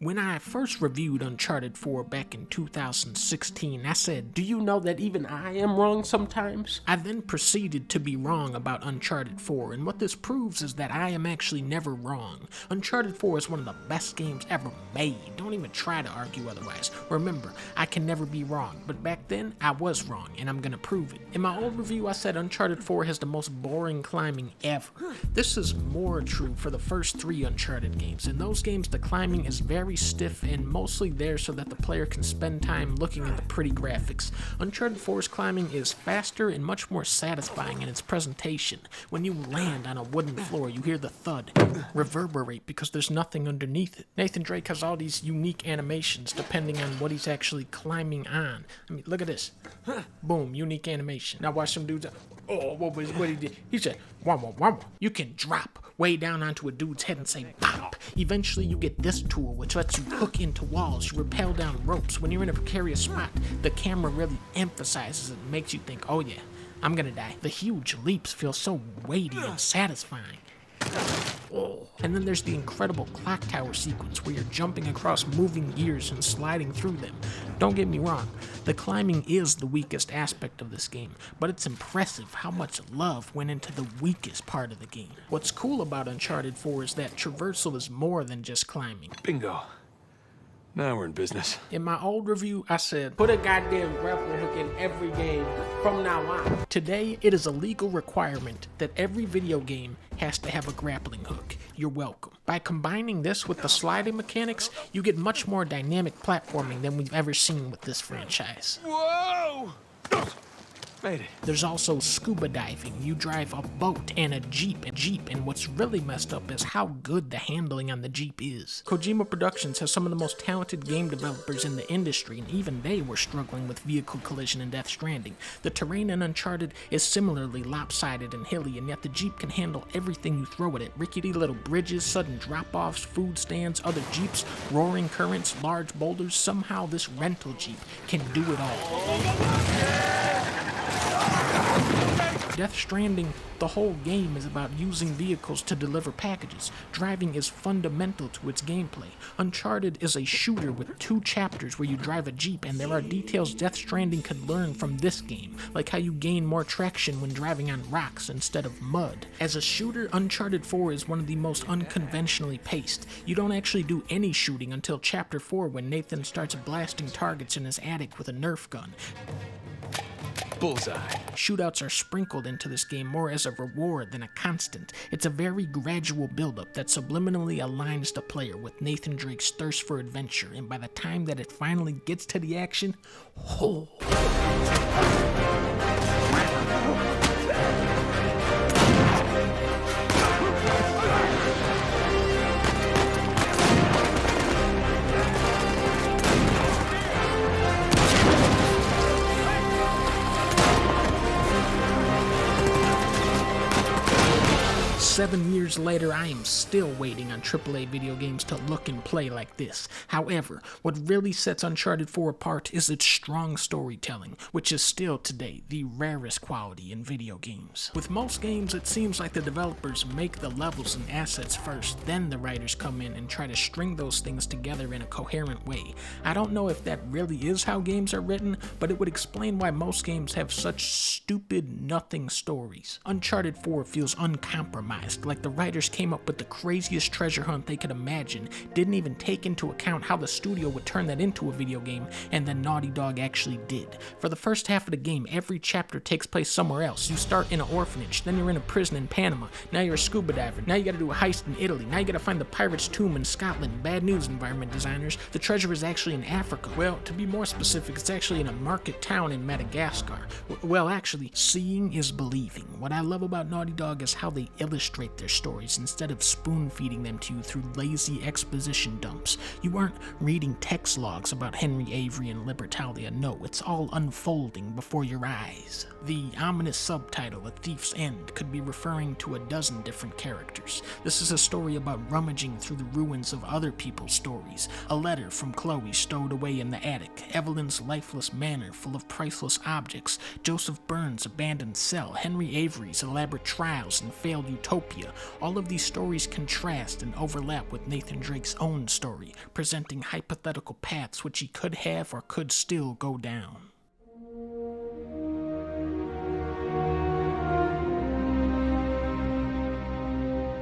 When I first reviewed Uncharted 4 back in 2016, I said, "Do you know that even I am wrong sometimes?" I then proceeded to be wrong about Uncharted 4, and what this proves is that I am actually never wrong. Uncharted 4 is one of the best games ever made. Don't even try to argue otherwise. Remember, I can never be wrong, but back then, I was wrong, and I'm gonna prove it. In my old review, I said Uncharted 4 has the most boring climbing ever. This is more true for the first 3 Uncharted games. In those games, the climbing is very stiff and mostly there so that the player can spend time looking at the pretty graphics. Uncharted 4's climbing is faster and much more satisfying in its presentation. When you land on a wooden floor, you hear the thud reverberate because there's nothing underneath it. Nathan Drake has all these unique animations depending on what he's actually climbing on. I mean, look at this. Boom, unique animation. Now watch some dudes. Oh, what he did? He said, wah-wah, wah-wah. You can drop way down onto a dude's head and say pop. Eventually you get this tool which lets you hook into walls, you rappel down ropes. When you're in a precarious spot, the camera really emphasizes it and makes you think, oh yeah, I'm gonna die. The huge leaps feel so weighty and satisfying. Oh. And then there's the incredible clock tower sequence where you're jumping across moving gears and sliding through them. Don't get me wrong, the climbing is the weakest aspect of this game, but it's impressive how much love went into the weakest part of the game. What's cool about Uncharted 4 is that traversal is more than just climbing. Bingo. Now we're in business. In my old review, I said, put a goddamn grappling hook in every game from now on. Today, it is a legal requirement that every video game has to have a grappling hook. You're welcome. By combining this with the sliding mechanics, you get much more dynamic platforming than we've ever seen with this franchise. Whoa! Made it. There's also scuba diving. You drive a boat and a jeep, and what's really messed up is how good the handling on the jeep is. Kojima Productions has some of the most talented game developers in the industry, and even they were struggling with vehicle collision in Death Stranding. The terrain in Uncharted is similarly lopsided and hilly, and yet the jeep can handle everything you throw at it. Rickety little bridges, sudden drop-offs, food stands, other jeeps, roaring currents, large boulders. Somehow this rental jeep can do it all. Death Stranding, the whole game is about using vehicles to deliver packages. Driving is fundamental to its gameplay. Uncharted is a shooter with 2 chapters where you drive a jeep, and there are details Death Stranding could learn from this game, like how you gain more traction when driving on rocks instead of mud. As a shooter, Uncharted 4 is one of the most unconventionally paced. You don't actually do any shooting until Chapter 4 when Nathan starts blasting targets in his attic with a Nerf gun. Bullseye. Shootouts are sprinkled into this game more as a reward than a constant. It's a very gradual buildup that subliminally aligns the player with Nathan Drake's thirst for adventure, and by the time that it finally gets to the action, oh. 7 years later, I am still waiting on AAA video games to look and play like this. However, what really sets Uncharted 4 apart is its strong storytelling, which is still today the rarest quality in video games. With most games, it seems like the developers make the levels and assets first, then the writers come in and try to string those things together in a coherent way. I don't know if that really is how games are written, but it would explain why most games have such stupid, nothing stories. Uncharted 4 feels uncompromised, like the writers came up with the craziest treasure hunt they could imagine, didn't even take into account how the studio would turn that into a video game, and then Naughty Dog actually did. For the first half of the game, every chapter takes place somewhere else. You start in an orphanage, then you're in a prison in Panama, now you're a scuba diver, now you gotta do a heist in Italy, now you gotta find the pirate's tomb in Scotland. Bad news, environment designers, the treasure is actually in Africa. Well, to be more specific, it's actually in a market town in Madagascar. Well, actually, seeing is believing. What I love about Naughty Dog is how they illustrate their stories instead of spoon-feeding them to you through lazy exposition dumps. You aren't reading text logs about Henry Avery and Libertalia. No, it's all unfolding before your eyes. The ominous subtitle, A Thief's End, could be referring to a dozen different characters. This is a story about rummaging through the ruins of other people's stories. A letter from Chloe stowed away in the attic, Evelyn's lifeless manor full of priceless objects, Joseph Burns' abandoned cell, Henry Avery's elaborate trials and failed utopia, sepia. All of these stories contrast and overlap with Nathan Drake's own story, presenting hypothetical paths which he could have or could still go down.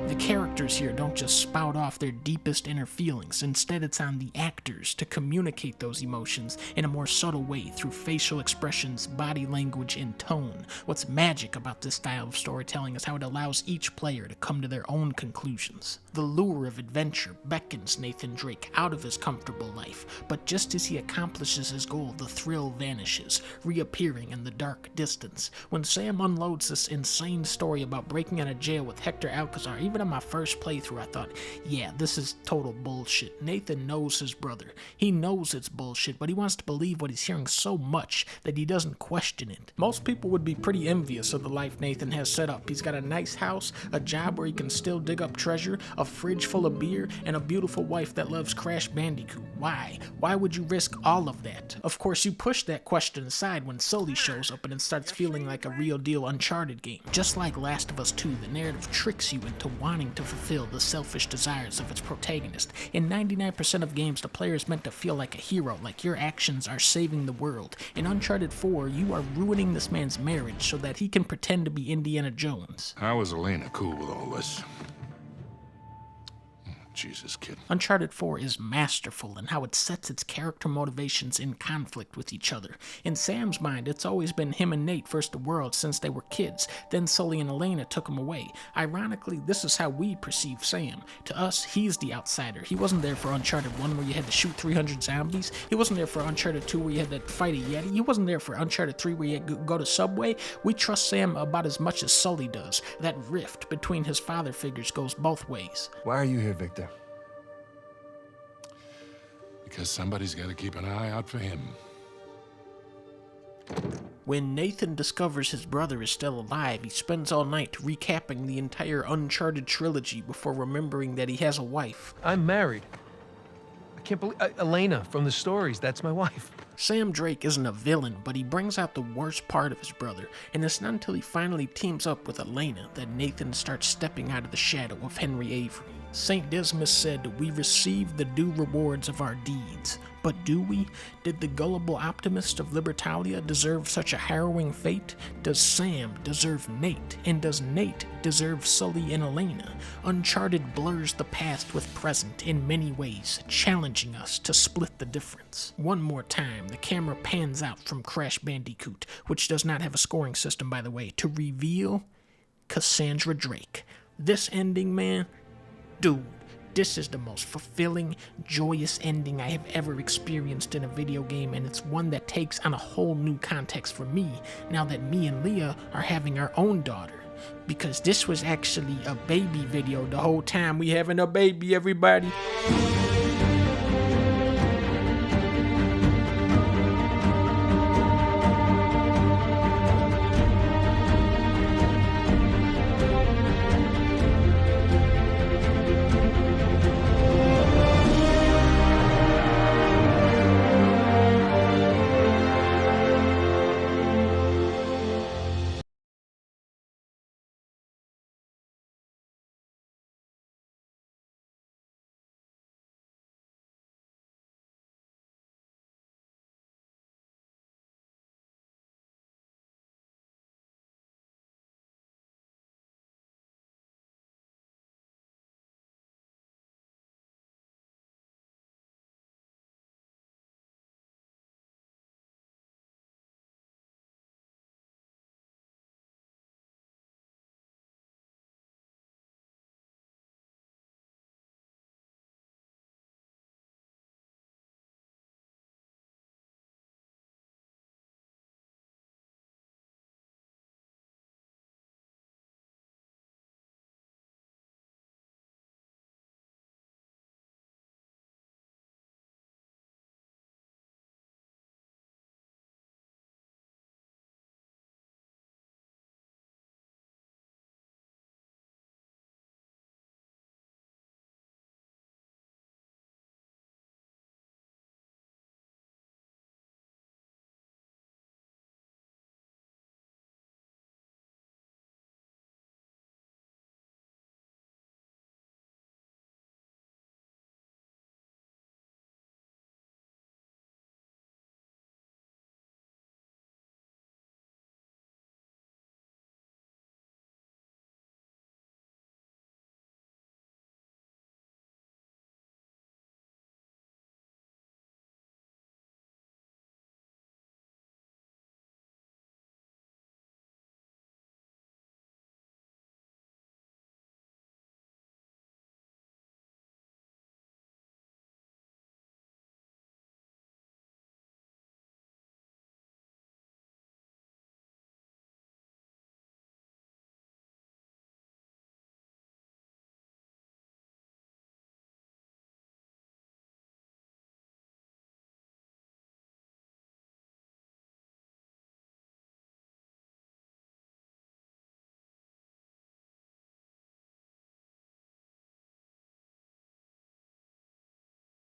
The characters here don't just spout off their deepest inner feelings. Instead, it's on the actors to communicate those emotions in a more subtle way through facial expressions, body language, and tone. What's magic about this style of storytelling is how it allows each player to come to their own conclusions. The lure of adventure beckons Nathan Drake out of his comfortable life, but just as he accomplishes his goal, the thrill vanishes, reappearing in the dark distance. When Sam unloads this insane story about breaking out of jail with Hector Alcazar, even on my first playthrough, I thought, yeah, this is total bullshit. Nathan knows his brother. He knows it's bullshit, but he wants to believe what he's hearing so much that he doesn't question it. Most people would be pretty envious of the life Nathan has set up. He's got a nice house, a job where he can still dig up treasure, a fridge full of beer, and a beautiful wife that loves Crash Bandicoot. Why? Why would you risk all of that? Of course, you push that question aside when Sully shows up and it starts feeling like a real deal Uncharted game. Just like Last of Us 2, the narrative tricks you into wanting to fulfill the selfish desires of its protagonist. In 99% of games, the player is meant to feel like a hero, like your actions are saving the world. In Uncharted 4, you are ruining this man's marriage so that he can pretend to be Indiana Jones. How is Elena cool with all this? Jesus, kid. Uncharted 4 is masterful in how it sets its character motivations in conflict with each other. In Sam's mind, it's always been him and Nate versus the world since they were kids. Then Sully and Elena took him away. Ironically, this is how we perceive Sam. To us, he's the outsider. He wasn't there for Uncharted 1 where you had to shoot 300 zombies. He wasn't there for Uncharted 2 where you had to fight a Yeti. He wasn't there for Uncharted 3 where you had to go to Subway. We trust Sam about as much as Sully does. That rift between his father figures goes both ways. Why are you here, Victor? Because somebody's got to keep an eye out for him. When Nathan discovers his brother is still alive, he spends all night recapping the entire Uncharted trilogy before remembering that he has a wife. I'm married. I can't believe... Elena from the stories, that's my wife. Sam Drake isn't a villain, but he brings out the worst part of his brother, and it's not until he finally teams up with Elena that Nathan starts stepping out of the shadow of Henry Avery. St. Dismas said, "We receive the due rewards of our deeds." But do we? Did the gullible optimist of Libertalia deserve such a harrowing fate? Does Sam deserve Nate? And does Nate deserve Sully and Elena? Uncharted blurs the past with present in many ways, challenging us to split the difference. One more time, the camera pans out from Crash Bandicoot, which does not have a scoring system, by the way, to reveal Cassandra Drake. This ending, man, dude, this is the most fulfilling, joyous ending I have ever experienced in a video game, and it's one that takes on a whole new context for me now that me and Leah are having our own daughter. Because this was actually a baby video the whole time. We having a baby, everybody.